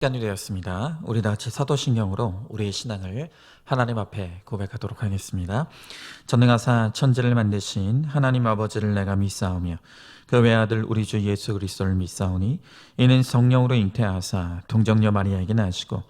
시간이 되었습니다. 우리 다 같이 사도신경으로 우리의 신앙을 하나님 앞에 고백하도록 하겠습니다. 전능하사 천지를 만드신 하나님 아버지를 내가 믿사오며 그 외아들 우리 주 예수 그리스도를 믿사오니 이는 성령으로 잉태하사 동정녀 마리아에게 나시고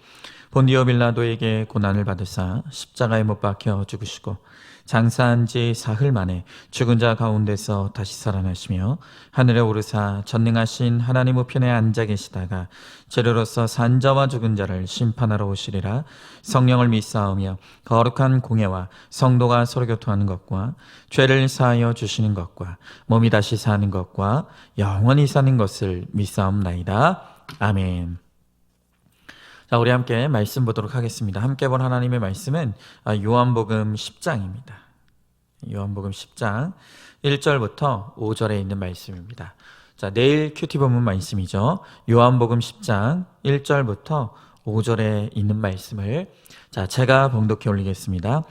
본디오 빌라도에게 고난을 받으사 십자가에 못 박혀 죽으시고 장사한 지 사흘 만에 죽은 자 가운데서 다시 살아나시며 하늘에 오르사 전능하신 하나님 우편에 앉아 계시다가 재료로서 산자와 죽은 자를 심판하러 오시리라. 성령을 믿사오며 거룩한 공예와 성도가 서로 교통하는 것과 죄를 사하여 주시는 것과 몸이 다시 사는 것과 영원히 사는 것을 믿사옵나이다. 아멘. 자, 우리 함께 말씀 보도록 하겠습니다. 함께 본 하나님의 말씀은 요한복음 10장입니다. 요한복음 10장 1절부터 5절에 있는 말씀입니다. 자, 내일 큐티 본문 말씀이죠. 요한복음 10장 1절부터 5절에 있는 말씀을 제가 봉독해 올리겠습니다.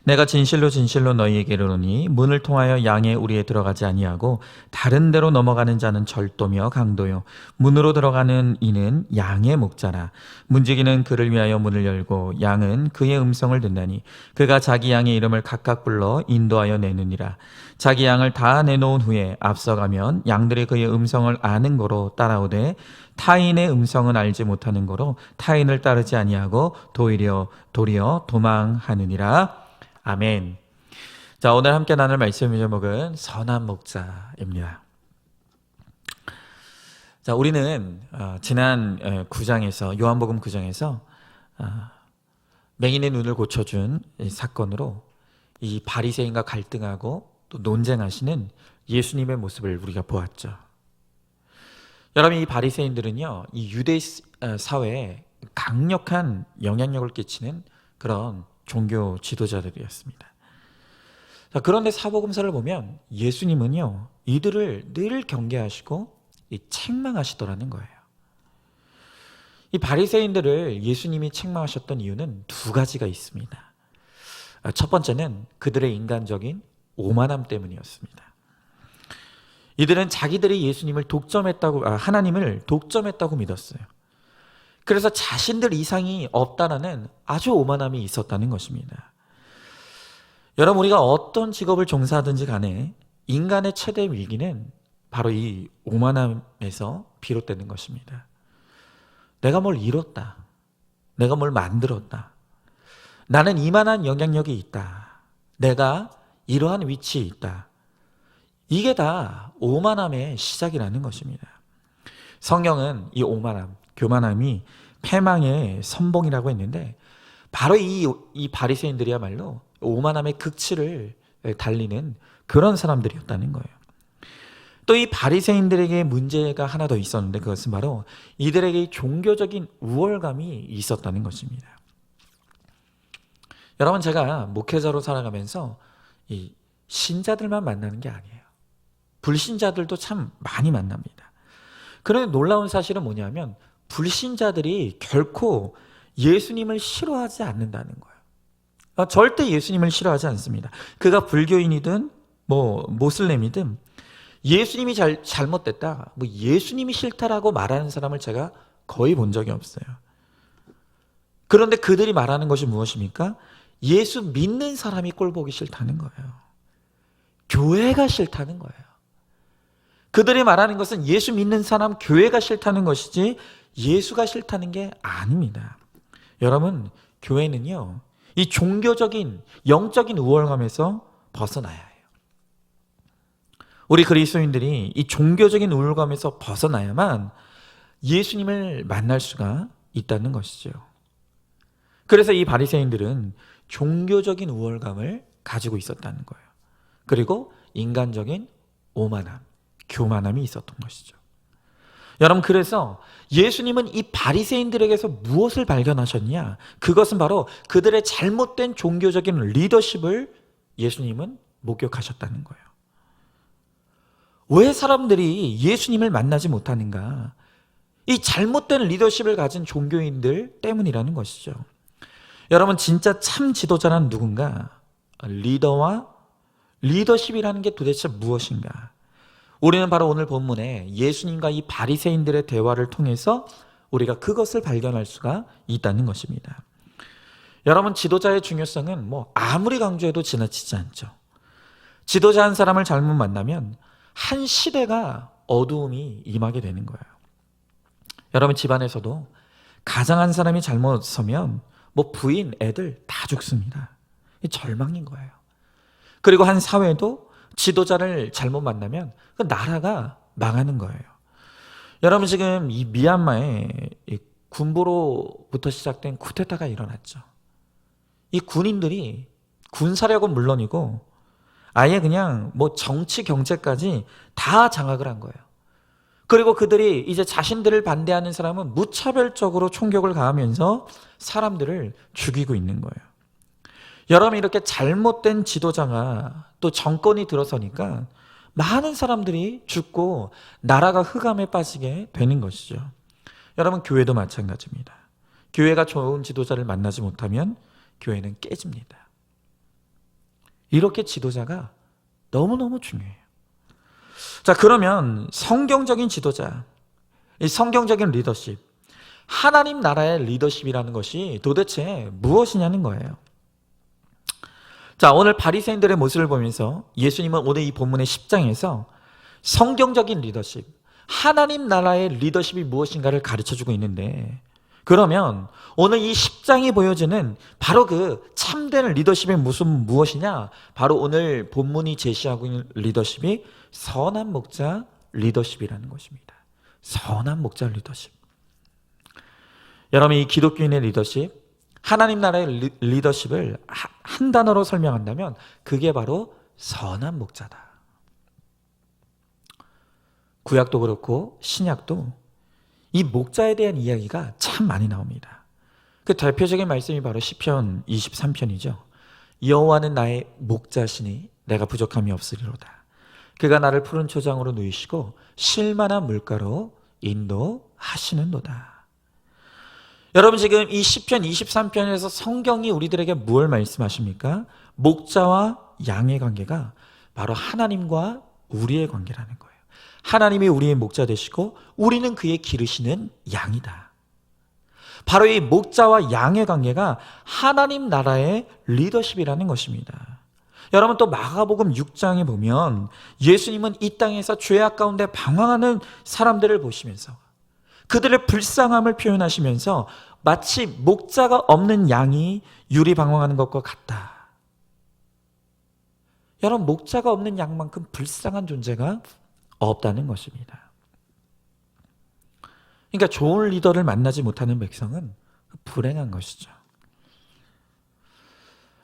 내가 진실로 진실로 너희에게 이르노니 문을 통하여 양의 우리에 들어가지 아니하고 다른 데로 넘어가는 자는 절도며 강도요 문으로 들어가는 이는 양의 목자라. 문지기는 그를 위하여 문을 열고 양은 그의 음성을 듣나니 그가 자기 양의 이름을 각각 불러 인도하여 내느니라. 자기 양을 다 내놓은 후에 앞서가면 양들이 그의 음성을 아는 거로 따라오되 타인의 음성은 알지 못하는 거로 타인을 따르지 아니하고 도리어 도망하느니라. 아멘. 자, 오늘 함께 나눌 말씀의 제목은 선한 목자입니다. 자, 우리는 지난 9장에서 요한복음 9장에서 맹인의 눈을 고쳐준 사건으로 이 바리새인과 갈등하고 또 논쟁하시는 예수님의 모습을 우리가 보았죠. 여러분, 이 바리새인들은요, 이 유대 사회에 강력한 영향력을 끼치는 그런 종교 지도자들이었습니다. 자, 그런데 사복음서를 보면 예수님은요, 이들을 늘 경계하시고 책망하시더라는 거예요. 이 바리새인들을 예수님이 책망하셨던 이유는 두 가지가 있습니다. 첫 번째는 그들의 인간적인 오만함 때문이었습니다. 이들은 자기들이 예수님을 하나님을 독점했다고 믿었어요. 그래서 자신들 이상이 없다라는 아주 오만함이 있었다는 것입니다. 여러분, 우리가 어떤 직업을 종사하든지 간에 인간의 최대 위기는 바로 이 오만함에서 비롯되는 것입니다. 내가 뭘 이뤘다. 내가 뭘 만들었다. 나는 이만한 영향력이 있다. 내가 이러한 위치에 있다. 이게 다 오만함의 시작이라는 것입니다. 성경은 이 오만함, 교만함이 패망의 선봉이라고 했는데 바로 이 바리새인들이야말로 오만함의 극치를 달리는 그런 사람들이었다는 거예요. 또 이 바리새인들에게 문제가 하나 더 있었는데 그것은 바로 이들에게 종교적인 우월감이 있었다는 것입니다. 여러분, 제가 목회자로 살아가면서 이 신자들만 만나는 게 아니에요. 불신자들도 참 많이 만납니다. 그런데 놀라운 사실은 뭐냐면 불신자들이 결코 예수님을 싫어하지 않는다는 거예요. 절대 예수님을 싫어하지 않습니다. 그가 불교인이든 모슬렘이든 예수님이 잘못됐다, 예수님이 싫다라고 말하는 사람을 제가 거의 본 적이 없어요. 그런데 그들이 말하는 것이 무엇입니까? 예수 믿는 사람이 꼴 보기 싫다는 거예요. 교회가 싫다는 거예요. 그들이 말하는 것은 예수 믿는 사람, 교회가 싫다는 것이지 예수가 싫다는 게 아닙니다. 여러분, 교회는요, 이 종교적인 영적인 우월감에서 벗어나야 해요. 우리 그리스도인들이 이 종교적인 우월감에서 벗어나야만 예수님을 만날 수가 있다는 것이죠. 그래서 이 바리새인들은 종교적인 우월감을 가지고 있었다는 거예요. 그리고 인간적인 오만함, 교만함이 있었던 것이죠. 여러분, 그래서 예수님은 이 바리새인들에게서 무엇을 발견하셨냐? 그것은 바로 그들의 잘못된 종교적인 리더십을 예수님은 목격하셨다는 거예요. 왜 사람들이 예수님을 만나지 못하는가? 이 잘못된 리더십을 가진 종교인들 때문이라는 것이죠. 여러분, 진짜 참 지도자란 누군가? 리더와 리더십이라는 게 도대체 무엇인가? 우리는 바로 오늘 본문에 예수님과 이 바리새인들의 대화를 통해서 우리가 그것을 발견할 수가 있다는 것입니다. 여러분, 지도자의 중요성은 아무리 강조해도 지나치지 않죠. 지도자 한 사람을 잘못 만나면 한 시대가 어두움이 임하게 되는 거예요. 여러분, 집안에서도 가장 한 사람이 잘못 서면 부인, 애들 다 죽습니다. 이 절망인 거예요. 그리고 한 사회도 지도자를 잘못 만나면 그 나라가 망하는 거예요. 여러분, 지금 이 미얀마에 이 군부로부터 시작된 쿠데타가 일어났죠. 이 군인들이 군사력은 물론이고 아예 그냥 정치 경제까지 다 장악을 한 거예요. 그리고 그들이 이제 자신들을 반대하는 사람은 무차별적으로 총격을 가하면서 사람들을 죽이고 있는 거예요. 여러분, 이렇게 잘못된 지도자가 또 정권이 들어서니까 많은 사람들이 죽고 나라가 흑암에 빠지게 되는 것이죠. 여러분, 교회도 마찬가지입니다. 교회가 좋은 지도자를 만나지 못하면 교회는 깨집니다. 이렇게 지도자가 너무너무 중요해요. 자, 그러면 성경적인 지도자, 이 성경적인 리더십, 하나님 나라의 리더십이라는 것이 도대체 무엇이냐는 거예요. 자, 오늘 바리새인들의 모습을 보면서 예수님은 오늘 이 본문의 10장에서 성경적인 리더십, 하나님 나라의 리더십이 무엇인가를 가르쳐주고 있는데, 그러면 오늘 이 10장이 보여주는 바로 그 참된 리더십의 무엇이냐? 바로 오늘 본문이 제시하고 있는 리더십이 선한 목자 리더십이라는 것입니다. 선한 목자 리더십. 여러분, 이 기독교인의 리더십, 하나님 나라의 리더십을 한 단어로 설명한다면 그게 바로 선한 목자다. 구약도 그렇고 신약도 이 목자에 대한 이야기가 참 많이 나옵니다. 그 대표적인 말씀이 바로 시편 23편이죠. 여호와는 나의 목자시니 내가 부족함이 없으리로다. 그가 나를 푸른 초장으로 누이시고 쉴만한 물가로 인도하시는도다. 여러분, 지금 이 시편 23편에서 성경이 우리들에게 무엇을 말씀하십니까? 목자와 양의 관계가 바로 하나님과 우리의 관계라는 거예요. 하나님이 우리의 목자 되시고 우리는 그의 기르시는 양이다. 바로 이 목자와 양의 관계가 하나님 나라의 리더십이라는 것입니다. 여러분, 또 마가복음 6장에 보면 예수님은 이 땅에서 죄악 가운데 방황하는 사람들을 보시면서 그들의 불쌍함을 표현하시면서 마치 목자가 없는 양이 유리방황하는 것과 같다. 여러분, 목자가 없는 양만큼 불쌍한 존재가 없다는 것입니다. 그러니까 좋은 리더를 만나지 못하는 백성은 불행한 것이죠.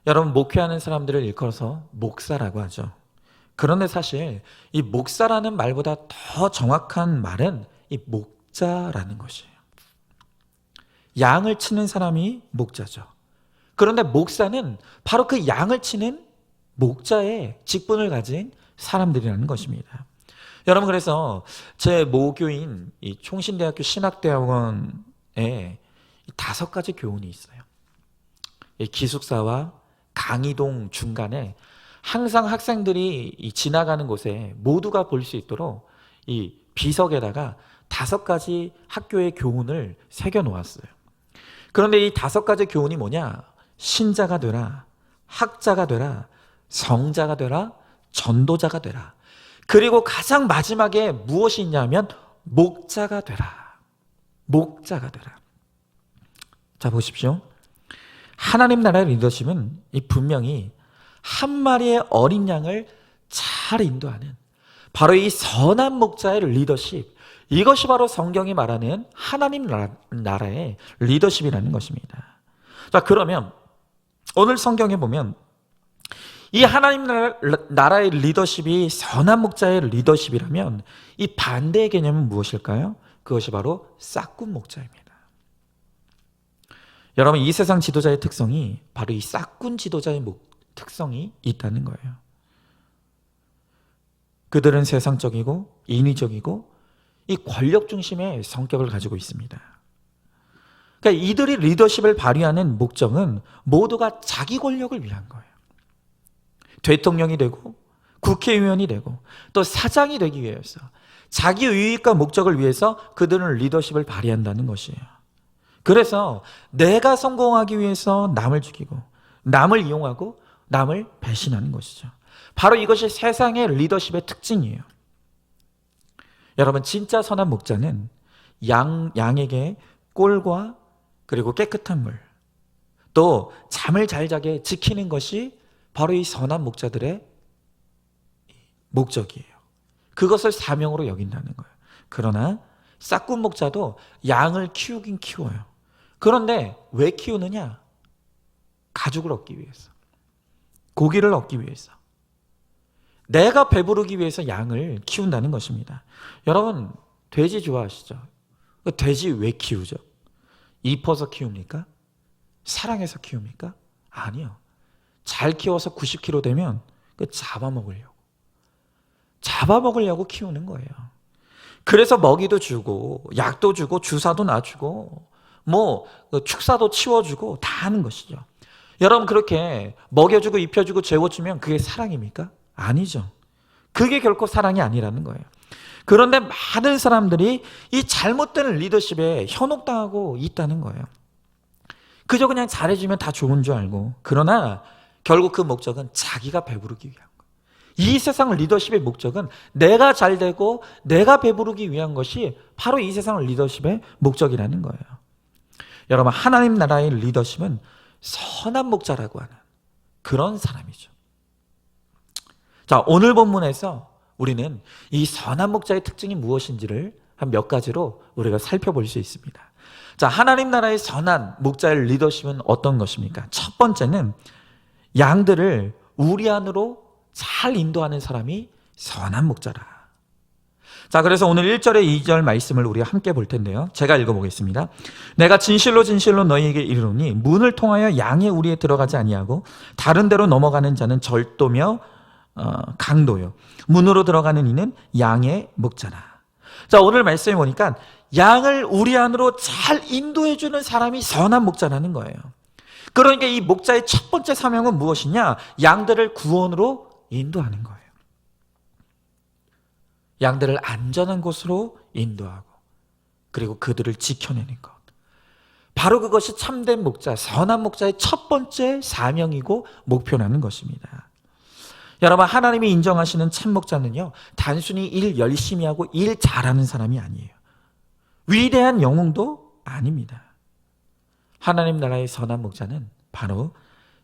여러분, 목회하는 사람들을 일컬어서 목사라고 하죠. 그런데 사실 이 목사라는 말보다 더 정확한 말은 이 목자라는 것이에요. 양을 치는 사람이 목자죠. 그런데 목사는 바로 그 양을 치는 목자의 직분을 가진 사람들이라는 것입니다. 여러분, 그래서 제 모교인 이 총신대학교 신학대학원에 5가지 교훈이 있어요. 이 기숙사와 강의동 중간에 항상 학생들이 지나가는 곳에 모두가 볼 수 있도록 이 비석에다가 5가지 학교의 교훈을 새겨 놓았어요. 그런데 이 5가지 교훈이 뭐냐? 신자가 되라, 학자가 되라, 성자가 되라, 전도자가 되라. 그리고 가장 마지막에 무엇이 있냐면 목자가 되라. 목자가 되라. 자, 보십시오. 하나님 나라의 리더십은 분명히 한 마리의 어린 양을 잘 인도하는 바로 이 선한 목자의 리더십, 이것이 바로 성경이 말하는 하나님 나라의 리더십이라는 것입니다. 자, 그러면 오늘 성경에 보면 이 하나님 나라의 리더십이 선한 목자의 리더십이라면 이 반대의 개념은 무엇일까요? 그것이 바로 싹군 목자입니다. 여러분, 이 세상 지도자의 특성이 바로 이 싹군 지도자의 특성이 있다는 거예요. 그들은 세상적이고 인위적이고 이 권력 중심의 성격을 가지고 있습니다. 그러니까 이들이 리더십을 발휘하는 목적은 모두가 자기 권력을 위한 거예요. 대통령이 되고 국회의원이 되고 또 사장이 되기 위해서 자기 유익과 목적을 위해서 그들은 리더십을 발휘한다는 것이에요. 그래서 내가 성공하기 위해서 남을 죽이고 남을 이용하고 남을 배신하는 것이죠. 바로 이것이 세상의 리더십의 특징이에요. 여러분, 진짜 선한 목자는 양에게 꼴과 그리고 깨끗한 물, 또 잠을 잘 자게 지키는 것이 바로 이 선한 목자들의 목적이에요. 그것을 사명으로 여긴다는 거예요. 그러나 싹군 목자도 양을 키우긴 키워요. 그런데 왜 키우느냐? 가죽을 얻기 위해서, 고기를 얻기 위해서, 내가 배부르기 위해서 양을 키운다는 것입니다. 여러분, 돼지 좋아하시죠? 돼지 왜 키우죠? 이뻐서 키웁니까? 사랑해서 키웁니까? 아니요. 잘 키워서 90kg 되면 잡아먹으려고 키우는 거예요. 그래서 먹이도 주고 약도 주고 주사도 놔주고 축사도 치워주고 다 하는 것이죠. 여러분, 그렇게 먹여주고 입혀주고 재워주면 그게 사랑입니까? 아니죠. 그게 결코 사랑이 아니라는 거예요. 그런데 많은 사람들이 이 잘못된 리더십에 현혹당하고 있다는 거예요. 그저 그냥 잘해주면 다 좋은 줄 알고, 그러나 결국 그 목적은 자기가 배부르기 위한 거예요. 이 세상 리더십의 목적은 내가 잘되고 내가 배부르기 위한 것이 바로 이 세상 리더십의 목적이라는 거예요. 여러분, 하나님 나라의 리더십은 선한 목자라고 하는 그런 사람이죠. 자, 오늘 본문에서 우리는 이 선한 목자의 특징이 무엇인지를 한 몇 가지로 우리가 살펴볼 수 있습니다. 자, 하나님 나라의 선한 목자의 리더십은 어떤 것입니까? 첫 번째는 양들을 우리 안으로 잘 인도하는 사람이 선한 목자라. 자, 그래서 오늘 1절에 2절 말씀을 우리가 함께 볼 텐데요. 제가 읽어보겠습니다. 내가 진실로 진실로 너희에게 이르노니 문을 통하여 양의 우리에 들어가지 아니하고 다른 데로 넘어가는 자는 절도며 강도요. 문으로 들어가는 이는 양의 목자라. 자, 오늘 말씀해 보니까 양을 우리 안으로 잘 인도해주는 사람이 선한 목자라는 거예요. 그러니까 이 목자의 첫 번째 사명은 무엇이냐? 양들을 구원으로 인도하는 거예요. 양들을 안전한 곳으로 인도하고 그리고 그들을 지켜내는 것. 바로 그것이 참된 목자, 선한 목자의 첫 번째 사명이고 목표라는 것입니다. 여러분, 하나님이 인정하시는 참 목자는요, 단순히 일 열심히 하고 일 잘하는 사람이 아니에요. 위대한 영웅도 아닙니다. 하나님 나라의 선한 목자는 바로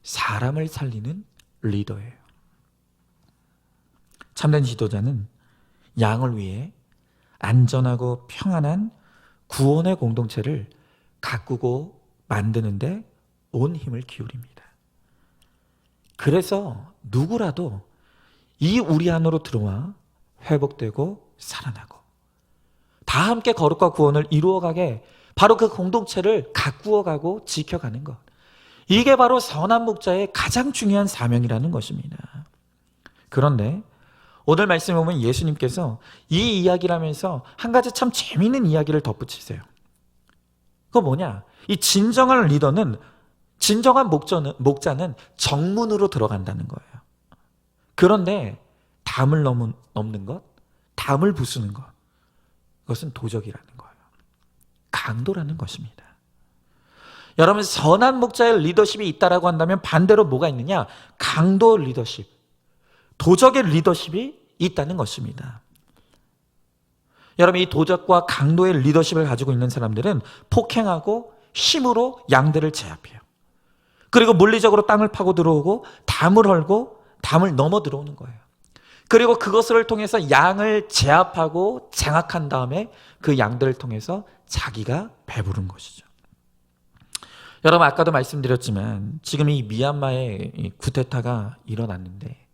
사람을 살리는 리더예요. 참된 지도자는 양을 위해 안전하고 평안한 구원의 공동체를 가꾸고 만드는데 온 힘을 기울입니다. 그래서 누구라도 이 우리 안으로 들어와 회복되고 살아나고 다 함께 거룩과 구원을 이루어가게 바로 그 공동체를 가꾸어가고 지켜가는 것. 이게 바로 선한 목자의 가장 중요한 사명이라는 것입니다. 그런데 오늘 말씀에 보면 예수님께서 이 이야기를 하면서 한 가지 참 재미있는 이야기를 덧붙이세요. 그거 뭐냐? 이 진정한 리더는, 진정한 목자는 정문으로 들어간다는 거예요. 그런데 담을 넘는 것, 담을 부수는 것, 그것은 도적이라는 거예요. 강도라는 것입니다. 여러분, 선한 목자의 리더십이 있다라고 한다면 반대로 뭐가 있느냐? 강도 리더십, 도적의 리더십이 있다는 것입니다. 여러분, 이 도적과 강도의 리더십을 가지고 있는 사람들은 폭행하고 힘으로 양들을 제압해요. 그리고 물리적으로 땅을 파고 들어오고 담을 헐고 담을 넘어 들어오는 거예요. 그리고 그것을 통해서 양을 제압하고 장악한 다음에 그 양들을 통해서 자기가 배부른 것이죠. 여러분, 아까도 말씀드렸지만 지금 이 미얀마에 쿠데타가 일어났는데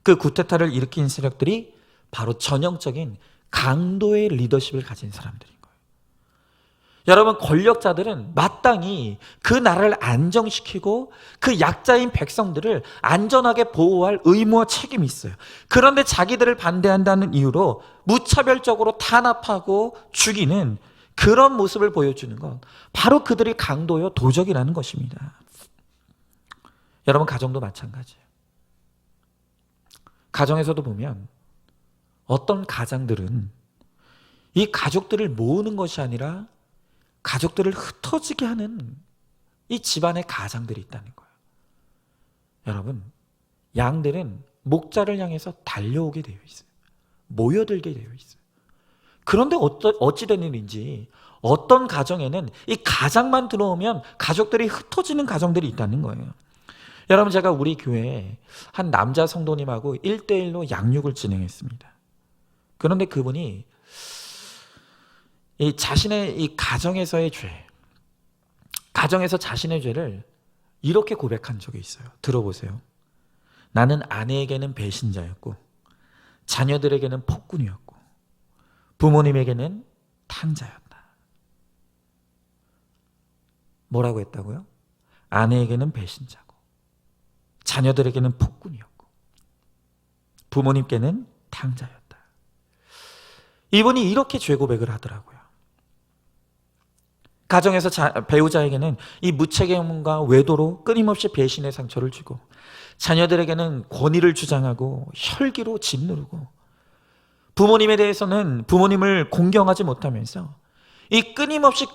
그 쿠데타를 일으킨 세력들이 바로 전형적인 강도의 리더십을 가진 사람들인 거예요. 여러분, 권력자들은 마땅히 그 나라를 안정시키고 그 약자인 백성들을 안전하게 보호할 의무와 책임이 있어요. 그런데 자기들을 반대한다는 이유로 무차별적으로 탄압하고 죽이는 그런 모습을 보여주는 것, 바로 그들이 강도요 도적이라는 것입니다. 여러분, 가정도 마찬가지예요. 가정에서도 보면 어떤 가장들은 이 가족들을 모으는 것이 아니라 가족들을 흩어지게 하는 이 집안의 가장들이 있다는 거예요. 여러분, 양들은 목자를 향해서 달려오게 되어 있어요. 모여들게 되어 있어요. 그런데 어찌 된 일인지 어떤 가정에는 이 가장만 들어오면 가족들이 흩어지는 가정들이 있다는 거예요. 여러분, 제가 우리 교회에 한 남자 성도님하고 1대1로 양육을 진행했습니다. 그런데 그분이 이 자신의 이 가정에서의 죄, 가정에서 자신의 죄를 이렇게 고백한 적이 있어요. 들어보세요. 나는 아내에게는 배신자였고, 자녀들에게는 폭군이었고, 부모님에게는 탕자였다. 뭐라고 했다고요? 아내에게는 배신자고, 자녀들에게는 폭군이었고, 부모님께는 탕자였다. 이분이 이렇게 죄 고백을 하더라고요. 가정에서 배우자에게는 이 무책임과 외도로 끊임없이 배신의 상처를 주고, 자녀들에게는 권위를 주장하고 혈기로 짓누르고, 부모님에 대해서는 부모님을 공경하지 못하면서 이 끊임없이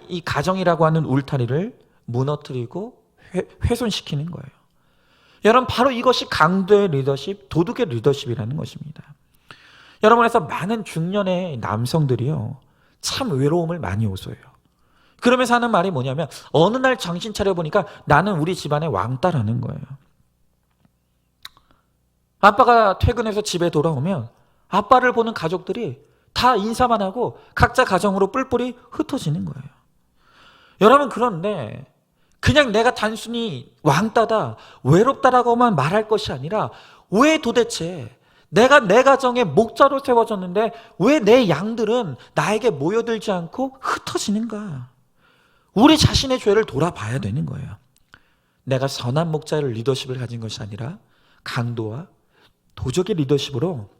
이 가정이라고 하는 울타리를 무너뜨리고 훼손시키는 거예요. 여러분, 바로 이것이 강도의 리더십, 도둑의 리더십이라는 것입니다. 여러분에서 많은 중년의 남성들이요, 참 외로움을 많이 호소해요. 그러면서 하는 말이 뭐냐면, 어느 날 정신 차려보니까 나는 우리 집안의 왕따라는 거예요. 아빠가 퇴근해서 집에 돌아오면 아빠를 보는 가족들이 다 인사만 하고 각자 가정으로 뿔뿔이 흩어지는 거예요. 여러분, 그런데 그냥 내가 단순히 왕따다, 외롭다라고만 말할 것이 아니라, 왜 도대체 내가 내 가정에 목자로 세워졌는데 왜 내 양들은 나에게 모여들지 않고 흩어지는가? 우리 자신의 죄를 돌아봐야 되는 거예요. 내가 선한 목자의 리더십을 가진 것이 아니라 강도와 도적의 리더십으로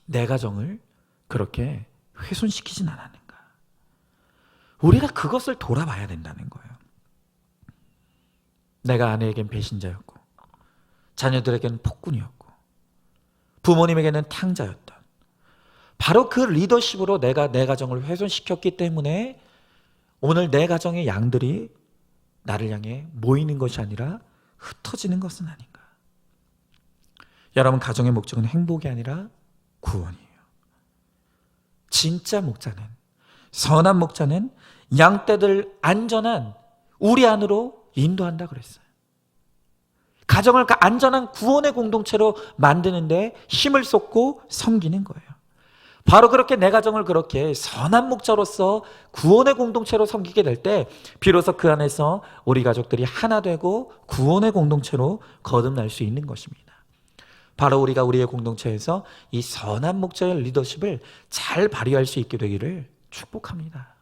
내 가정을 그렇게 훼손시키진 않았는가? 우리가 그것을 돌아봐야 된다는 거예요. 내가 아내에겐 배신자였고, 자녀들에게는 폭군이었고, 부모님에게는 탕자였던, 바로 그 리더십으로 내가 내 가정을 훼손시켰기 때문에 오늘 내 가정의 양들이 나를 향해 모이는 것이 아니라 흩어지는 것은 아닌가? 여러분, 가정의 목적은 행복이 아니라 구원이에요. 진짜 목자는, 선한 목자는 양떼들 안전한 우리 안으로 인도한다 그랬어요. 가정을 안전한 구원의 공동체로 만드는데 힘을 쏟고 섬기는 거예요. 바로 그렇게 내 가정을 그렇게 선한 목자로서 구원의 공동체로 섬기게 될 때 비로소 그 안에서 우리 가족들이 하나 되고 구원의 공동체로 거듭날 수 있는 것입니다. 바로 우리가 우리의 공동체에서 이 선한 목자의 리더십을 잘 발휘할 수 있게 되기를 축복합니다.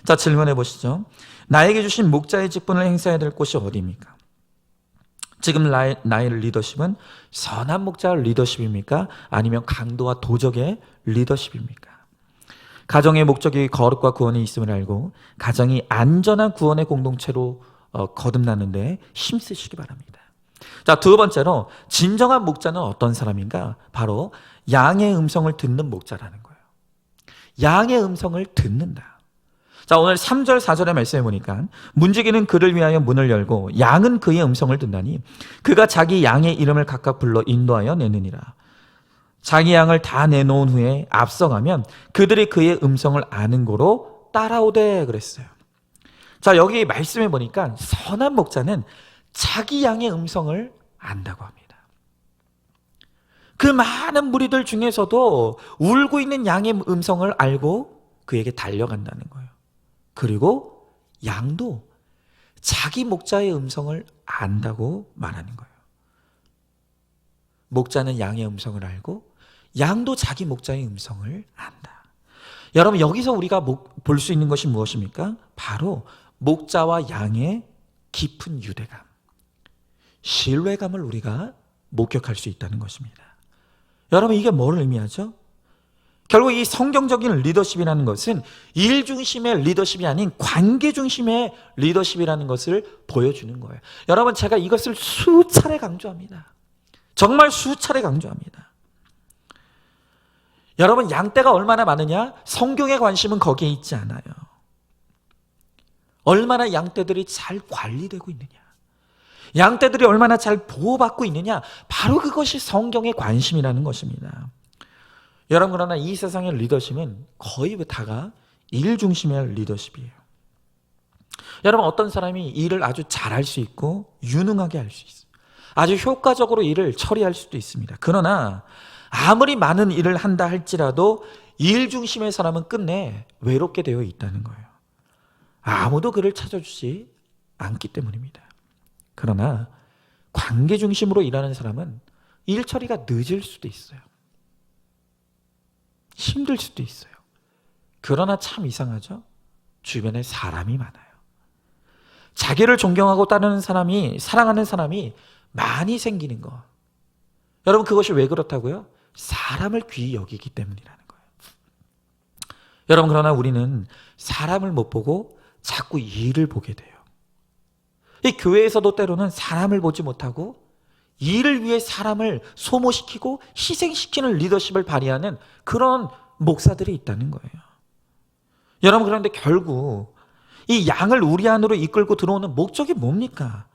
자, 질문해 보시죠. 나에게 주신 목자의 직분을 행사해야 될 곳이 어디입니까? 지금 나의 리더십은 선한 목자의 리더십입니까? 아니면 강도와 도적의 리더십입니까? 가정의 목적이 거룩과 구원이 있음을 알고 가정이 안전한 구원의 공동체로 거듭나는데 힘쓰시기 바랍니다. 자, 두 번째로 진정한 목자는 어떤 사람인가? 바로 양의 음성을 듣는 목자라는 거예요. 양의 음성을 듣는다. 자, 오늘 3절 4절의 말씀에 보니까 문지기는 그를 위하여 문을 열고 양은 그의 음성을 듣나니 그가 자기 양의 이름을 각각 불러 인도하여 내느니라. 자기 양을 다 내놓은 후에 앞서가면 그들이 그의 음성을 아는 고로 따라오되 그랬어요. 자, 여기 말씀에 보니까 선한 목자는 자기 양의 음성을 안다고 합니다. 그 많은 무리들 중에서도 울고 있는 양의 음성을 알고 그에게 달려간다는 거예요. 그리고 양도 자기 목자의 음성을 안다고 말하는 거예요. 목자는 양의 음성을 알고 양도 자기 목자의 음성을 안다. 여러분, 여기서 우리가 볼 수 있는 것이 무엇입니까? 바로 목자와 양의 깊은 유대감, 신뢰감을 우리가 목격할 수 있다는 것입니다. 여러분, 이게 뭘 의미하죠? 결국 이 성경적인 리더십이라는 것은 일 중심의 리더십이 아닌 관계 중심의 리더십이라는 것을 보여주는 거예요. 여러분, 제가 이것을 수차례 강조합니다. 정말 수차례 강조합니다. 여러분, 양떼가 얼마나 많으냐? 성경의 관심은 거기에 있지 않아요. 얼마나 양떼들이 잘 관리되고 있느냐, 양떼들이 얼마나 잘 보호받고 있느냐, 바로 그것이 성경의 관심이라는 것입니다. 여러분, 그러나 이 세상의 리더십은 거의 다가 일 중심의 리더십이에요. 여러분, 어떤 사람이 일을 아주 잘할 수 있고 유능하게 할 수 있어요. 아주 효과적으로 일을 처리할 수도 있습니다. 그러나 아무리 많은 일을 한다 할지라도 일 중심의 사람은 끝내 외롭게 되어 있다는 거예요. 아무도 그를 찾아주지 않기 때문입니다. 그러나 관계 중심으로 일하는 사람은 일 처리가 늦을 수도 있어요. 힘들 수도 있어요. 그러나 참 이상하죠? 주변에 사람이 많아요. 자기를 존경하고 따르는 사람이, 사랑하는 사람이 많이 생기는 거. 여러분, 그것이 왜 그렇다고요? 사람을 귀히 여기기 때문이라는 거예요. 여러분, 그러나 우리는 사람을 못 보고 자꾸 일을 보게 돼요. 이 교회에서도 때로는 사람을 보지 못하고 일을 위해 사람을 소모시키고 희생시키는 리더십을 발휘하는 그런 목사들이 있다는 거예요. 여러분, 그런데 결국 이 양을 우리 안으로 이끌고 들어오는 목적이 뭡니까?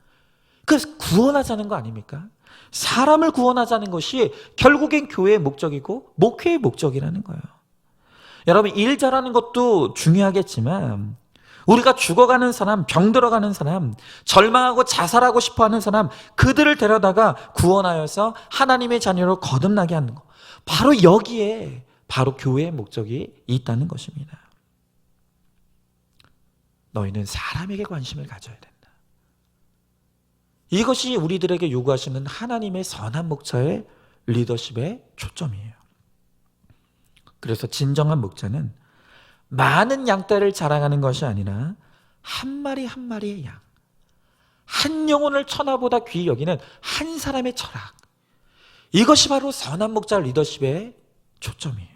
그래서 구원하자는 거 아닙니까? 사람을 구원하자는 것이 결국엔 교회의 목적이고 목회의 목적이라는 거예요. 여러분, 일 잘하는 것도 중요하겠지만 우리가 죽어가는 사람, 병들어가는 사람, 절망하고 자살하고 싶어하는 사람, 그들을 데려다가 구원하여서 하나님의 자녀로 거듭나게 하는 것, 바로 여기에 바로 교회의 목적이 있다는 것입니다. 너희는 사람에게 관심을 가져야 된다. 이것이 우리들에게 요구하시는 하나님의 선한 목자의 리더십의 초점이에요. 그래서 진정한 목자는 많은 양떼를 자랑하는 것이 아니라 한 마리 한 마리의 양, 한 영혼을 천하보다 귀히 여기는 한 사람의 철학, 이것이 바로 선한 목자 리더십의 초점이에요.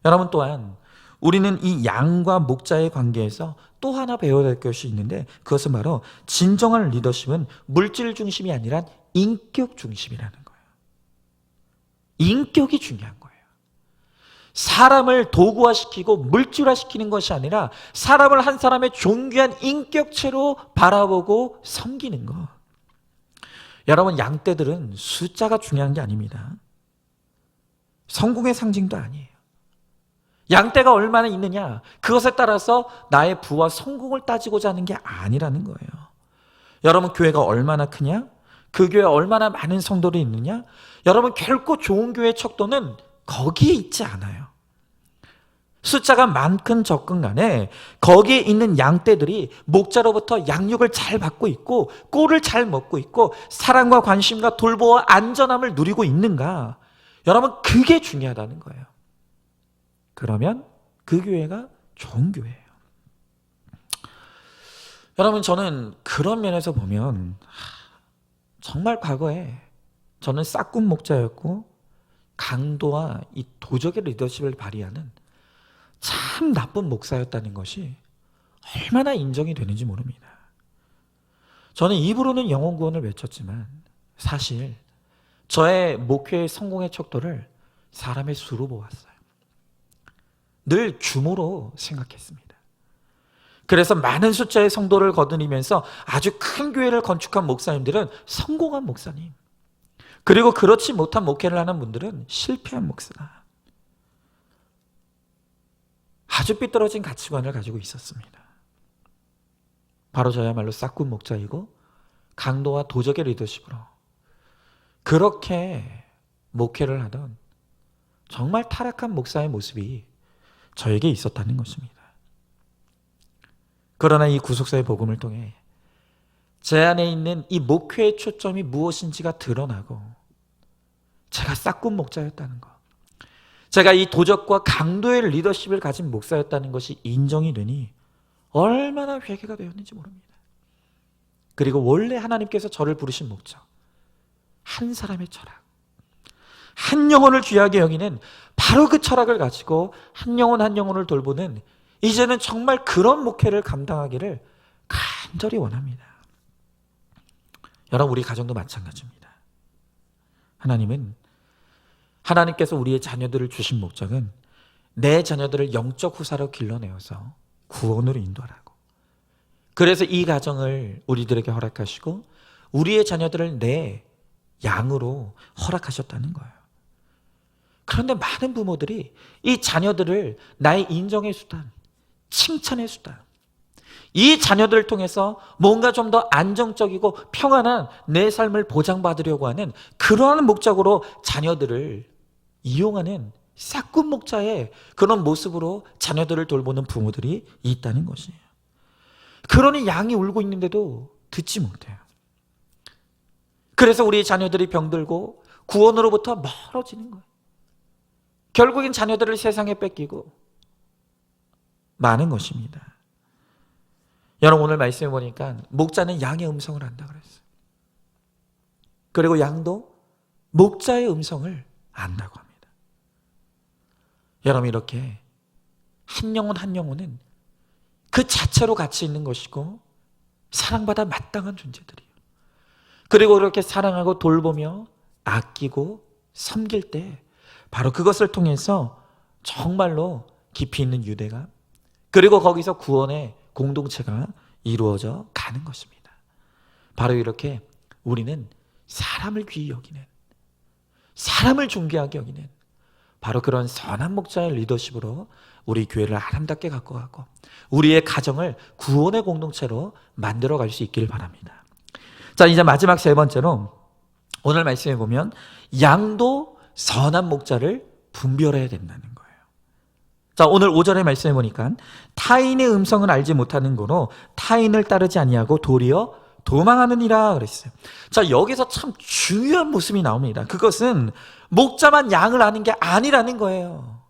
여러분, 또한 우리는 이 양과 목자의 관계에서 또 하나 배워야 될 것이 있는데, 그것은 바로 진정한 리더십은 물질 중심이 아니라 인격 중심이라는 거예요. 인격이 중요한 거예요. 사람을 도구화시키고 물질화시키는 것이 아니라 사람을 한 사람의 존귀한 인격체로 바라보고 섬기는 것. 여러분, 양떼들은 숫자가 중요한 게 아닙니다. 성공의 상징도 아니에요. 양떼가 얼마나 있느냐, 그것에 따라서 나의 부와 성공을 따지고자 하는 게 아니라는 거예요. 여러분, 교회가 얼마나 크냐, 그 교회에 얼마나 많은 성도들이 있느냐, 여러분, 결코 좋은 교회의 척도는 거기에 있지 않아요. 숫자가 많건 적건 간에 거기에 있는 양떼들이 목자로부터 양육을 잘 받고 있고 꼴을 잘 먹고 있고 사랑과 관심과 돌보와 안전함을 누리고 있는가, 여러분, 그게 중요하다는 거예요. 그러면 그 교회가 좋은 교회예요. 여러분, 저는 그런 면에서 보면 정말 과거에 저는 싹군 목자였고 강도와 이 도적의 리더십을 발휘하는 참 나쁜 목사였다는 것이 얼마나 인정이 되는지 모릅니다. 저는 입으로는 영혼 구원을 외쳤지만 사실 저의 목회의 성공의 척도를 사람의 수로 보았어요. 늘 규모로 생각했습니다. 그래서 많은 숫자의 성도를 거느리면서 아주 큰 교회를 건축한 목사님들은 성공한 목사님, 그리고 그렇지 못한 목회를 하는 분들은 실패한 목사다. 아주 삐뚤어진 가치관을 가지고 있었습니다. 바로 저야말로 싹군 목자이고 강도와 도적의 리더십으로 그렇게 목회를 하던 정말 타락한 목사의 모습이 저에게 있었다는 것입니다. 그러나 이 구속사의 복음을 통해 제 안에 있는 이 목회의 초점이 무엇인지가 드러나고 제가 싹군 목자였다는 것, 제가 이 도적과 강도의 리더십을 가진 목사였다는 것이 인정이 되니 얼마나 회개가 되었는지 모릅니다. 그리고 원래 하나님께서 저를 부르신 목적, 한 사람의 철학, 한 영혼을 귀하게 여기는 바로 그 철학을 가지고 한 영혼 한 영혼을 돌보는, 이제는 정말 그런 목회를 감당하기를 간절히 원합니다. 여러분, 우리 가정도 마찬가지입니다. 하나님은 하나님께서 우리의 자녀들을 주신 목적은 내 자녀들을 영적 후사로 길러내어서 구원으로 인도하라고. 그래서 이 가정을 우리들에게 허락하시고 우리의 자녀들을 내 양으로 허락하셨다는 거예요. 그런데 많은 부모들이 이 자녀들을 나의 인정의 수단, 칭찬의 수단, 이 자녀들을 통해서 뭔가 좀 더 안정적이고 평안한 내 삶을 보장받으려고 하는 그러한 목적으로 자녀들을 이용하는 싹군 목자의 그런 모습으로 자녀들을 돌보는 부모들이 있다는 것이에요. 그러니 양이 울고 있는데도 듣지 못해요. 그래서 우리 자녀들이 병들고 구원으로부터 멀어지는 거예요. 결국엔 자녀들을 세상에 뺏기고 많은 것입니다. 여러분, 오늘 말씀해 보니까 목자는 양의 음성을 안다 그랬어요. 그리고 양도 목자의 음성을 안다고 합니다. 여러분, 이렇게 한 영혼 한 영혼은 그 자체로 가치 있는 것이고 사랑받아 마땅한 존재들이에요. 그리고 그렇게 사랑하고 돌보며 아끼고 섬길 때 바로 그것을 통해서 정말로 깊이 있는 유대감, 그리고 거기서 구원의 공동체가 이루어져 가는 것입니다. 바로 이렇게 우리는 사람을 귀히 여기는, 사람을 존귀하게 여기는 바로 그런 선한 목자의 리더십으로 우리 교회를 아름답게 갖고 가고 우리의 가정을 구원의 공동체로 만들어 갈 수 있기를 바랍니다. 자, 이제 마지막 세 번째로 오늘 말씀해 보면 양도 선한 목자를 분별해야 된다는 거예요. 자, 오늘 5절의 말씀해 보니까 타인의 음성을 알지 못하는 거로 타인을 따르지 아니하고 도리어 도망하느니라 그랬어요. 자, 여기서 참 중요한 모습이 나옵니다. 그것은 목자만 양을 아는 게 아니라는 거예요.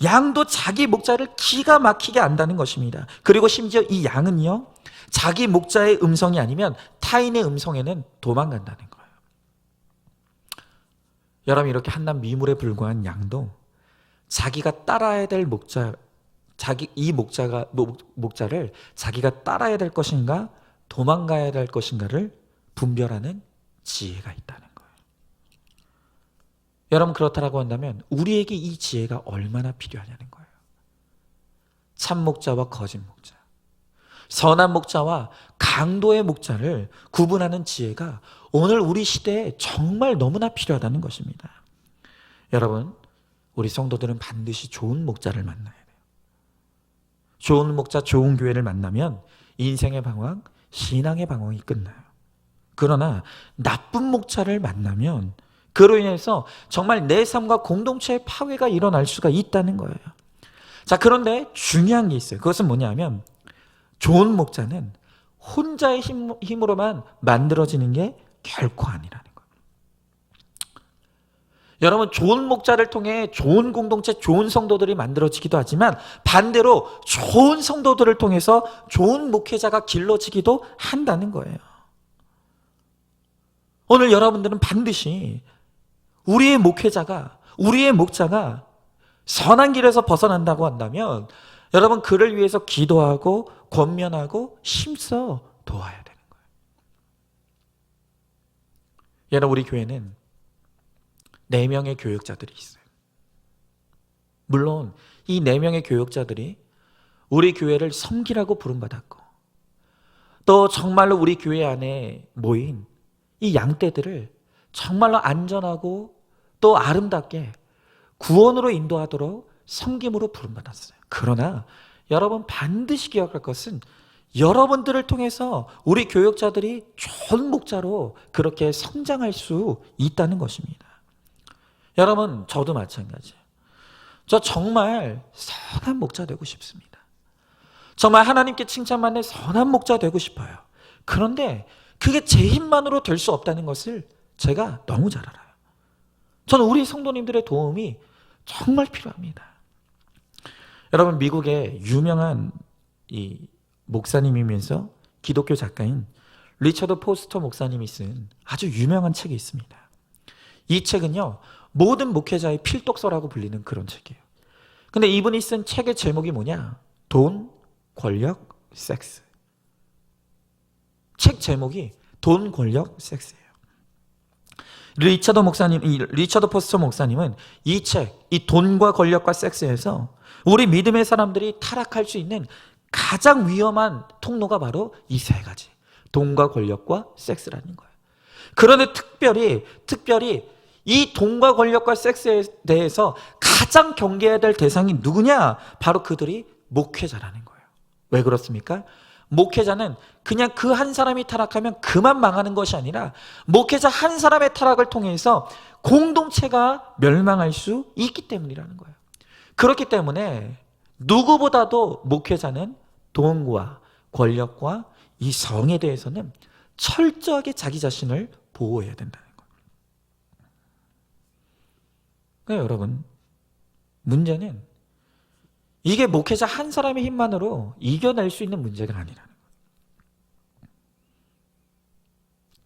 양도 자기 목자를 기가 막히게 안다는 것입니다. 그리고 심지어 이 양은요, 자기 목자의 음성이 아니면 타인의 음성에는 도망간다는 거예요. 여러분, 이렇게 한낱 미물에 불과한 양도 자기가 따라야 될 목자, 이 목자를 자기가 따라야 될 것인가 도망가야 될 것인가를 분별하는 지혜가 있다는 거예요. 여러분, 그렇다라고 한다면 우리에게 이 지혜가 얼마나 필요하냐는 거예요. 참 목자와 거짓 목자, 선한 목자와 강도의 목자를 구분하는 지혜가 오늘 우리 시대에 정말 너무나 필요하다는 것입니다. 여러분, 우리 성도들은 반드시 좋은 목자를 만나야 돼요. 좋은 목자, 좋은 교회를 만나면 인생의 방황, 신앙의 방황이 끝나요. 그러나 나쁜 목자를 만나면 그로 인해서 정말 내 삶과 공동체의 파괴가 일어날 수가 있다는 거예요. 자, 그런데 중요한 게 있어요. 그것은 뭐냐면 좋은 목자는 혼자의 힘으로만 만들어지는 게 결코 아니라는 거예요. 여러분, 좋은 목자를 통해 좋은 공동체, 좋은 성도들이 만들어지기도 하지만 반대로 좋은 성도들을 통해서 좋은 목회자가 길러지기도 한다는 거예요. 오늘 여러분들은 반드시 우리의 목회자가, 우리의 목자가 선한 길에서 벗어난다고 한다면 여러분, 그를 위해서 기도하고 권면하고 힘써 도와야 되는 거예요. 여러분, 우리 교회는 4명의 교역자들이 있어요. 물론 이 4명의 교역자들이 우리 교회를 섬기라고 부름받았고 또 정말로 우리 교회 안에 모인 이 양떼들을 정말로 안전하고 또 아름답게 구원으로 인도하도록 섬김으로 부름받았어요. 그러나 여러분, 반드시 기억할 것은 여러분들을 통해서 우리 교역자들이 좋은 목자로 그렇게 성장할 수 있다는 것입니다. 여러분, 저도 마찬가지예요. 저 정말 선한 목자 되고 싶습니다. 정말 하나님께 칭찬받는 선한 목자 되고 싶어요. 그런데 그게 제 힘만으로 될 수 없다는 것을 제가 너무 잘 알아요. 저는 우리 성도님들의 도움이 정말 필요합니다. 여러분, 미국의 유명한 이 목사님이면서 기독교 작가인 리처드 포스터 목사님이 쓴 아주 유명한 책이 있습니다. 이 책은요, 모든 목회자의 필독서라고 불리는 그런 책이에요. 근데 이분이 쓴 책의 제목이 뭐냐? 돈, 권력, 섹스. 책 제목이 돈, 권력, 섹스예요. 리처드 포스터 목사님은 이 책, 이 돈과 권력과 섹스에서 우리 믿음의 사람들이 타락할 수 있는 가장 위험한 통로가 바로 이 세 가지. 돈과 권력과 섹스라는 거예요. 그런데 특별히 이 돈과 권력과 섹스에 대해서 가장 경계해야 될 대상이 누구냐? 바로 그들이 목회자라는 거예요. 왜 그렇습니까? 목회자는 그냥 그 한 사람이 타락하면 그만 망하는 것이 아니라 목회자 한 사람의 타락을 통해서 공동체가 멸망할 수 있기 때문이라는 거예요. 그렇기 때문에 누구보다도 목회자는 돈과 권력과 이 성에 대해서는 철저하게 자기 자신을 보호해야 된다는 거예요. 그러니까 여러분, 문제는 이게 목회자 한 사람의 힘만으로 이겨낼 수 있는 문제가 아니라는 거예요.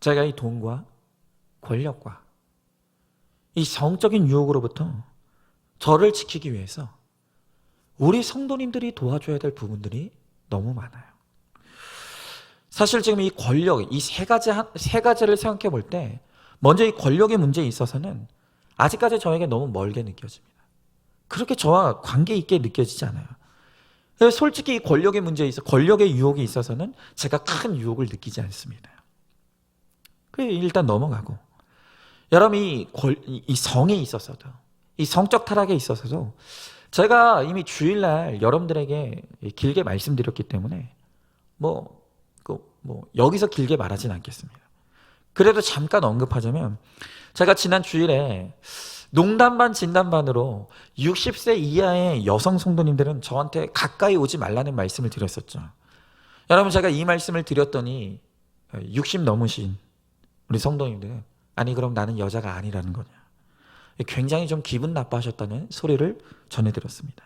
제가 이 돈과 권력과 이 성적인 유혹으로부터 저를 지키기 위해서 우리 성도님들이 도와줘야 될 부분들이 너무 많아요. 사실 지금 이 권력, 이 세 가지를 생각해 볼 때 먼저 이 권력의 문제에 있어서는 아직까지 저에게 너무 멀게 느껴집니다. 그렇게 저와 관계 있게 느껴지지 않아요. 솔직히 이 권력의 문제에 있어, 권력의 유혹이 있어서는 제가 큰 유혹을 느끼지 않습니다. 일단 넘어가고, 여러분 이 성에 있어서도, 이 성적 타락에 있어서도 제가 이미 주일날 여러분들에게 길게 말씀드렸기 때문에 여기서 길게 말하진 않겠습니다. 그래도 잠깐 언급하자면, 제가 지난 주일에 농담 반 진담 반으로 60세 이하의 여성 성도님들은 저한테 가까이 오지 말라는 말씀을 드렸었죠. 여러분, 제가 이 말씀을 드렸더니 60 넘으신 우리 성도님들은 아니 그럼 나는 여자가 아니라는 거냐, 굉장히 좀 기분 나빠하셨다는 소리를 전해드렸습니다.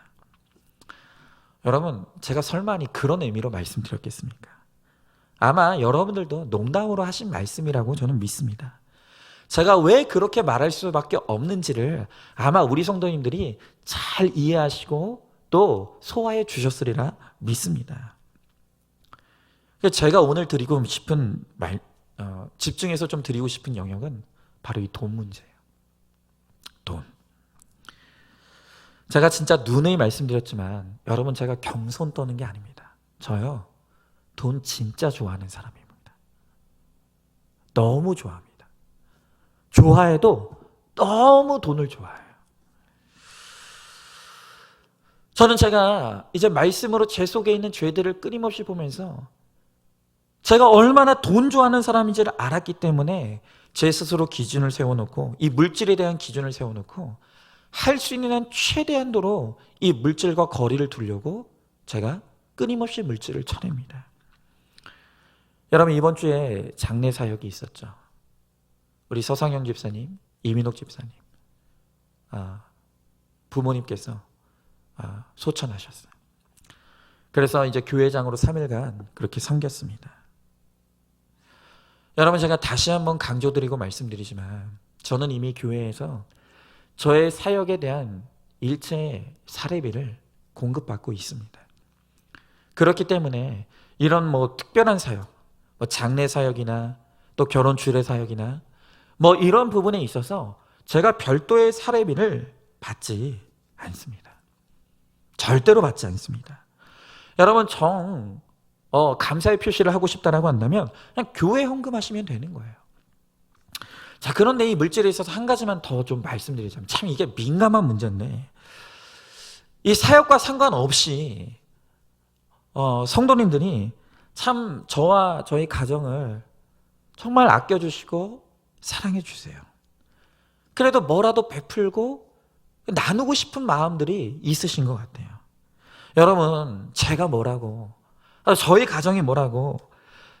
여러분, 제가 설마 그런 의미로 말씀드렸겠습니까? 아마 여러분들도 농담으로 하신 말씀이라고 저는 믿습니다. 제가 왜 그렇게 말할 수밖에 없는지를 아마 우리 성도님들이 잘 이해하시고 또 소화해 주셨으리라 믿습니다. 제가 오늘 드리고 싶은 집중해서 좀 드리고 싶은 영역은 바로 이 돈 문제예요. 돈. 제가 진짜 누누이 말씀드렸지만 여러분, 제가 겸손 떠는 게 아닙니다. 저요, 돈 진짜 좋아하는 사람입니다. 너무 좋아합니다. 좋아해도 너무 돈을 좋아해요. 저는 제가 이제 말씀으로 제 속에 있는 죄들을 끊임없이 보면서 제가 얼마나 돈 좋아하는 사람인지를 알았기 때문에 제 스스로 기준을 세워놓고, 이 물질에 대한 기준을 세워놓고 할 수 있는 한 최대한도로 이 물질과 거리를 두려고 제가 끊임없이 물질을 쳐냅니다. 여러분, 이번 주에 장례 사역이 있었죠. 우리 서상영 집사님, 이민옥 집사님, 부모님께서 소천하셨어요. 그래서 이제 교회장으로 3일간 그렇게 섬겼습니다. 여러분, 제가 다시 한번 강조드리고 말씀드리지만 저는 이미 교회에서 저의 사역에 대한 일체 사례비를 공급받고 있습니다. 그렇기 때문에 이런 특별한 사역, 장례 사역이나 또 결혼 주례 사역이나 이런 부분에 있어서 제가 별도의 사례비를 받지 않습니다. 절대로 받지 않습니다. 여러분, 감사의 표시를 하고 싶다라고 한다면 그냥 교회 헌금하시면 되는 거예요. 자, 그런데 이 물질에 있어서 한 가지만 더 좀 말씀드리자면, 참 이게 민감한 문제인데, 이 사역과 상관없이 성도님들이 참 저와 저희 가정을 정말 아껴주시고 사랑해 주세요. 그래도 뭐라도 베풀고 나누고 싶은 마음들이 있으신 것 같아요. 여러분, 제가 뭐라고, 저희 가정이 뭐라고,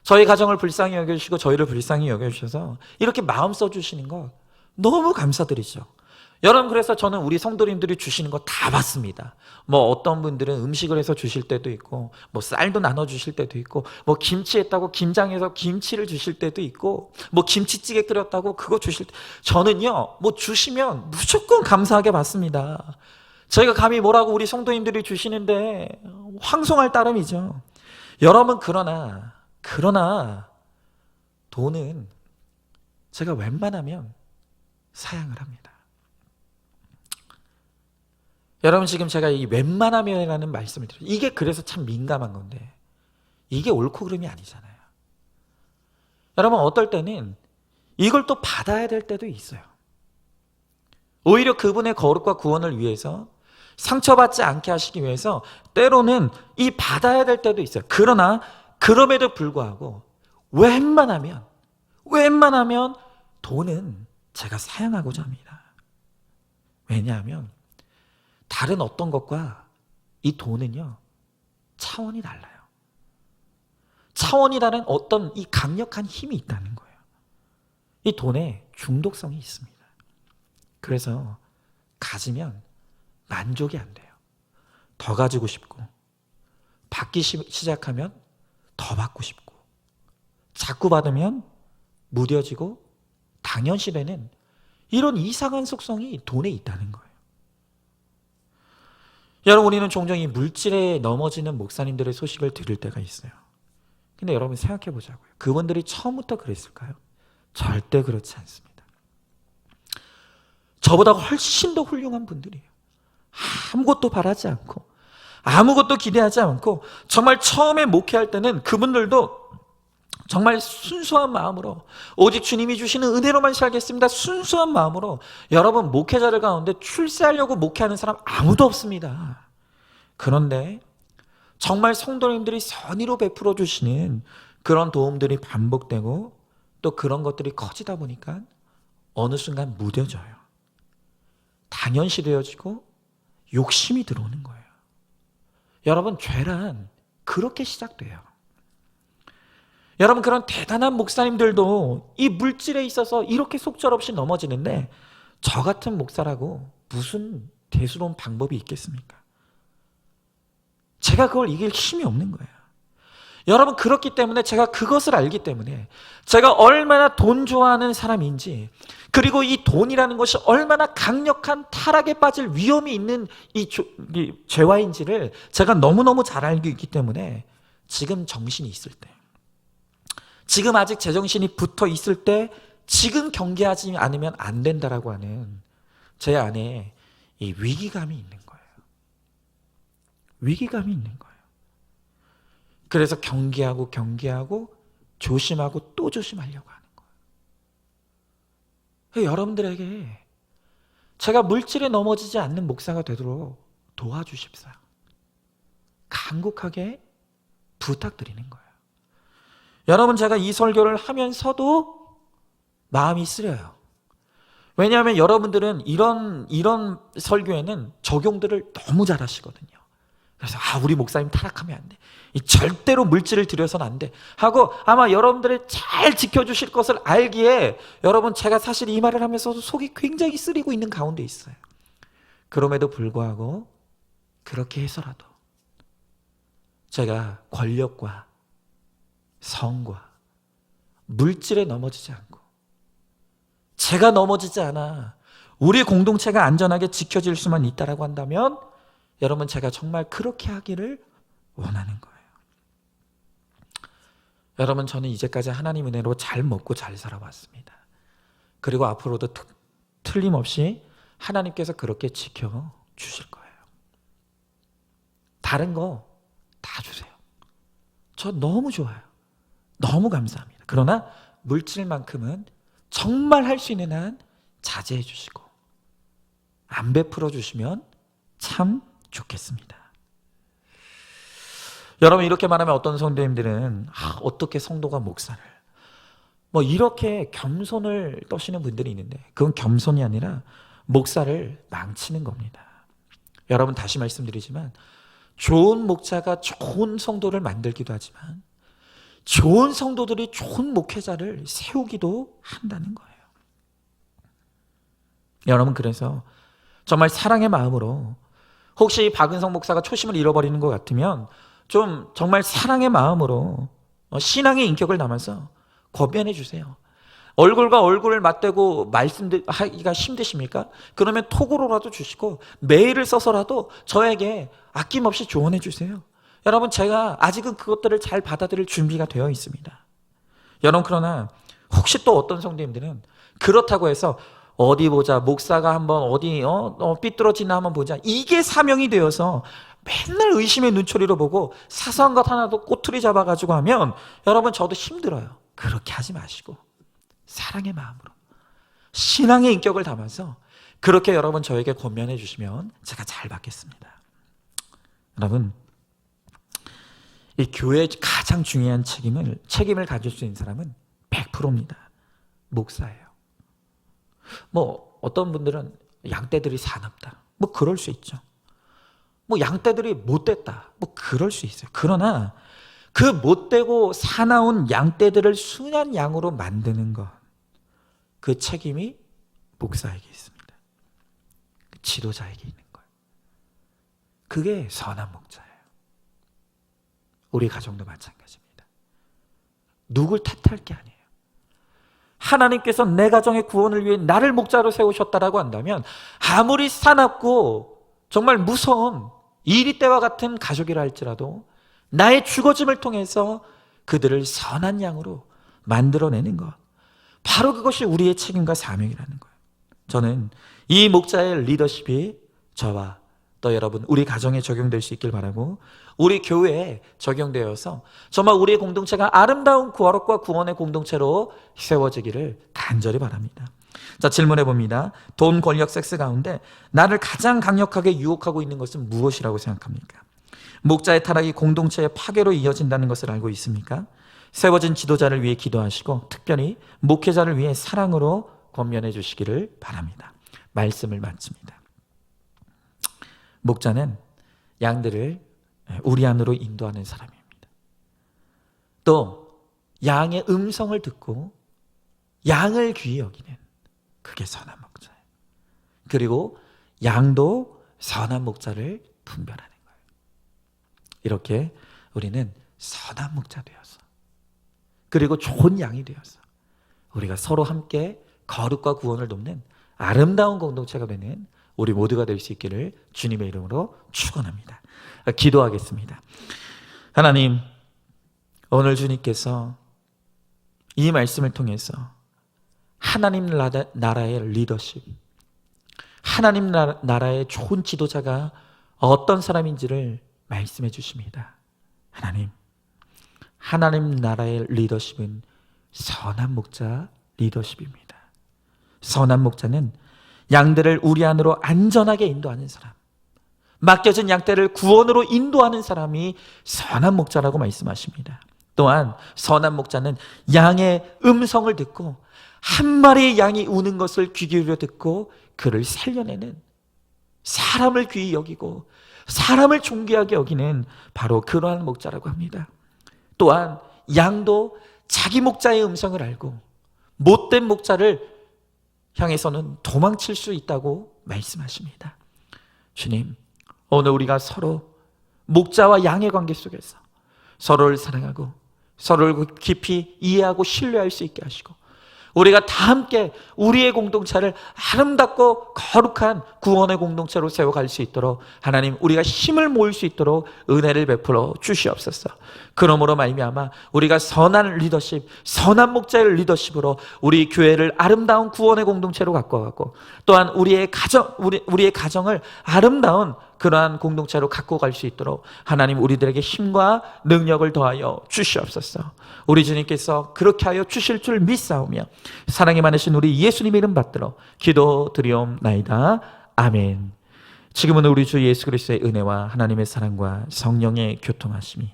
저희 가정을 불쌍히 여겨주시고 저희를 불쌍히 여겨주셔서 이렇게 마음 써주시는 거 너무 감사드리죠. 여러분, 그래서 저는 우리 성도님들이 주시는 거 다 받습니다. 어떤 분들은 음식을 해서 주실 때도 있고, 쌀도 나눠 주실 때도 있고, 김치 했다고 김장해서 김치를 주실 때도 있고, 김치찌개 끓였다고 그거 주실 때, 저는요, 주시면 무조건 감사하게 받습니다. 저희가 감히 뭐라고 우리 성도님들이 주시는데 황송할 따름이죠. 여러분, 그러나 돈은 제가 웬만하면 사양을 합니다. 여러분, 지금 제가 이 웬만하면이라는 말씀을 드려요. 이게 그래서 참 민감한 건데 이게 옳고 그름이 아니잖아요. 여러분, 어떨 때는 이걸 또 받아야 될 때도 있어요. 오히려 그분의 거룩과 구원을 위해서 상처받지 않게 하시기 위해서 때로는 이 받아야 될 때도 있어요. 그러나 그럼에도 불구하고 웬만하면 돈은 제가 사양하고자 합니다. 왜냐하면 다른 어떤 것과 이 돈은요, 차원이 달라요. 차원이 다른 어떤 이 강력한 힘이 있다는 거예요. 이 돈에 중독성이 있습니다. 그래서 가지면 만족이 안 돼요. 더 가지고 싶고, 받기 시작하면 더 받고 싶고, 자꾸 받으면 무뎌지고 당연시되는 이런 이상한 속성이 돈에 있다는 거예요. 여러분, 우리는 종종 이 물질에 넘어지는 목사님들의 소식을 들을 때가 있어요. 근데 여러분 생각해 보자고요. 그분들이 처음부터 그랬을까요? 절대 그렇지 않습니다. 저보다 훨씬 더 훌륭한 분들이에요. 아무것도 바라지 않고 아무것도 기대하지 않고 정말 처음에 목회할 때는 그분들도 정말 순수한 마음으로 오직 주님이 주시는 은혜로만 살겠습니다. 순수한 마음으로. 여러분, 목회자들 가운데 출세하려고 목회하는 사람 아무도 없습니다. 그런데 정말 성도님들이 선의로 베풀어 주시는 그런 도움들이 반복되고 또 그런 것들이 커지다 보니까 어느 순간 무뎌져요. 당연시 되어지고 욕심이 들어오는 거예요. 여러분, 죄란 그렇게 시작돼요. 여러분, 그런 대단한 목사님들도 이 물질에 있어서 이렇게 속절없이 넘어지는데 저 같은 목사라고 무슨 대수로운 방법이 있겠습니까? 제가 그걸 이길 힘이 없는 거예요. 여러분, 그렇기 때문에 제가 그것을 알기 때문에 제가 얼마나 돈 좋아하는 사람인지, 그리고 이 돈이라는 것이 얼마나 강력한 타락에 빠질 위험이 있는 이 죄와인지를 제가 너무너무 잘 알고 있기 때문에 지금 정신이 있을 때, 지금 아직 제정신이 붙어 있을 때 지금 경계하지 않으면 안 된다라고 하는 제 안에 이 위기감이 있는 거예요. 위기감이 있는 거예요. 그래서 경계하고 조심하고 또 조심하려고 하는 거예요. 여러분들에게 제가 물질에 넘어지지 않는 목사가 되도록 도와주십사. 간곡하게 부탁드리는 거예요. 여러분, 제가 이 설교를 하면서도 마음이 쓰려요. 왜냐하면 여러분들은 이런 설교에는 적용들을 너무 잘 하시거든요. 그래서 우리 목사님 타락하면 안 돼. 절대로 물질을 들여서는 안 돼. 하고 아마 여러분들을 잘 지켜주실 것을 알기에 여러분, 제가 사실 이 말을 하면서도 속이 굉장히 쓰리고 있는 가운데 있어요. 그럼에도 불구하고 그렇게 해서라도 제가 권력과 성과 물질에 넘어지지 않고 제가 넘어지지 않아 우리 공동체가 안전하게 지켜질 수만 있다라고 한다면 여러분, 제가 정말 그렇게 하기를 원하는 거예요. 여러분, 저는 이제까지 하나님 은혜로 잘 먹고 잘 살아왔습니다. 그리고 앞으로도 틀림없이 하나님께서 그렇게 지켜주실 거예요. 다른 거 다 주세요. 저 너무 좋아요. 너무 감사합니다. 그러나 물질만큼은 정말 할 수 있는 한 자제해 주시고 안 베풀어 주시면 참 좋겠습니다. 여러분, 이렇게 말하면 어떤 성도님들은 어떻게 성도가 목사를 이렇게 겸손을 떠시는 분들이 있는데 그건 겸손이 아니라 목사를 망치는 겁니다. 여러분, 다시 말씀드리지만 좋은 목자가 좋은 성도를 만들기도 하지만 좋은 성도들이 좋은 목회자를 세우기도 한다는 거예요. 여러분, 그래서 정말 사랑의 마음으로, 혹시 박은성 목사가 초심을 잃어버리는 것 같으면 좀 정말 사랑의 마음으로 신앙의 인격을 담아서 권면해 주세요. 얼굴과 얼굴을 맞대고 말씀하기가 힘드십니까? 그러면 톡으로라도 주시고 메일을 써서라도 저에게 아낌없이 조언해 주세요. 여러분, 제가 아직은 그것들을 잘 받아들일 준비가 되어 있습니다. 여러분, 그러나 혹시 또 어떤 성도님들은 그렇다고 해서 어디 보자, 목사가 한번 어디 삐뚤어지나 한번 보자, 이게 사명이 되어서 맨날 의심의 눈초리로 보고 사소한 것 하나도 꼬투리 잡아가지고 하면 여러분 저도 힘들어요. 그렇게 하지 마시고 사랑의 마음으로 신앙의 인격을 담아서 그렇게 여러분 저에게 권면해 주시면 제가 잘 받겠습니다. 여러분, 이 교회의 가장 중요한 책임을 가질 수 있는 사람은 100%입니다. 목사예요. 뭐 어떤 분들은 양떼들이 사납다, 뭐 그럴 수 있죠. 뭐 양떼들이 못됐다, 뭐 그럴 수 있어요. 그러나 그 못되고 사나운 양떼들을 순한 양으로 만드는 것, 그 책임이 목사에게 있습니다. 그 지도자에게 있는 거예요. 그게 선한 목자예요. 우리 가정도 마찬가지입니다. 누굴 탓할 게 아니에요. 하나님께서 내 가정의 구원을 위해 나를 목자로 세우셨다라고 한다면 아무리 사납고 정말 무서운 이리떼와 같은 가족이라 할지라도 나의 죽어짐을 통해서 그들을 선한 양으로 만들어내는 것, 바로 그것이 우리의 책임과 사명이라는 거예요. 저는 이 목자의 리더십이 저와 또 여러분 우리 가정에 적용될 수 있길 바라고, 우리 교회에 적용되어서 정말 우리의 공동체가 아름다운 구원과 구원의 공동체로 세워지기를 간절히 바랍니다. 자, 질문해 봅니다. 돈, 권력, 섹스 가운데 나를 가장 강력하게 유혹하고 있는 것은 무엇이라고 생각합니까? 목자의 타락이 공동체의 파괴로 이어진다는 것을 알고 있습니까? 세워진 지도자를 위해 기도하시고 특별히 목회자를 위해 사랑으로 권면해 주시기를 바랍니다. 말씀을 마칩니다. 목자는 양들을 우리 안으로 인도하는 사람입니다. 또 양의 음성을 듣고 양을 귀히 여기는, 그게 선한 목자예요. 그리고 양도 선한 목자를 분별하는 거예요. 이렇게 우리는 선한 목자 되어서, 그리고 좋은 양이 되어서 우리가 서로 함께 거룩과 구원을 돕는 아름다운 공동체가 되는 우리 모두가 될 수 있기를 주님의 이름으로 축원합니다. 기도하겠습니다. 하나님, 오늘 주님께서 이 말씀을 통해서 하나님 나라의 리더십, 하나님 나라의 좋은 지도자가 어떤 사람인지를 말씀해 주십니다. 하나님 나라의 리더십은 선한 목자 리더십입니다. 선한 목자는 양들을 우리 안으로 안전하게 인도하는 사람, 맡겨진 양떼를 구원으로 인도하는 사람이 선한 목자라고 말씀하십니다. 또한 선한 목자는 양의 음성을 듣고 한 마리의 양이 우는 것을 귀 기울여 듣고 그를 살려내는, 사람을 귀히 여기고 사람을 존귀하게 여기는 바로 그러한 목자라고 합니다. 또한 양도 자기 목자의 음성을 알고 못된 목자를 향해서는 도망칠 수 있다고 말씀하십니다. 주님, 오늘 우리가 서로 목자와 양의 관계 속에서 서로를 사랑하고 서로를 깊이 이해하고 신뢰할 수 있게 하시고, 우리가 다 함께 우리의 공동체를 아름답고 거룩한 구원의 공동체로 세워갈 수 있도록 하나님, 우리가 힘을 모을 수 있도록 은혜를 베풀어 주시옵소서. 그러므로 말미암아 우리가 선한 리더십, 선한 목자의 리더십으로 우리 교회를 아름다운 구원의 공동체로 바꿔가고, 또한 우리의 가정을 아름다운 그러한 공동체로 갖고 갈 수 있도록 하나님, 우리들에게 힘과 능력을 더하여 주시옵소서. 우리 주님께서 그렇게 하여 주실 줄 믿사오며 사랑이 많으신 우리 예수님 이름 받들어 기도드리옵나이다. 아멘. 지금은 우리 주 예수 그리스도의 은혜와 하나님의 사랑과 성령의 교통하심이,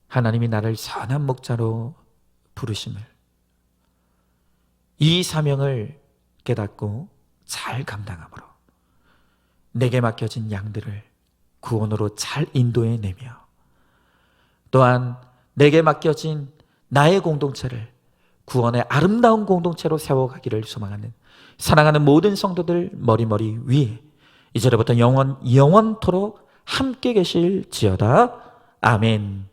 하나님이 나를 선한 목자로 부르심을, 이 사명을 깨닫고 잘 감당함으로 내게 맡겨진 양들을 구원으로 잘 인도해내며, 또한 내게 맡겨진 나의 공동체를 구원의 아름다운 공동체로 세워가기를 소망하는 사랑하는 모든 성도들 머리머리 위에 이제부터 영원토록 함께 계실지어다. 아멘.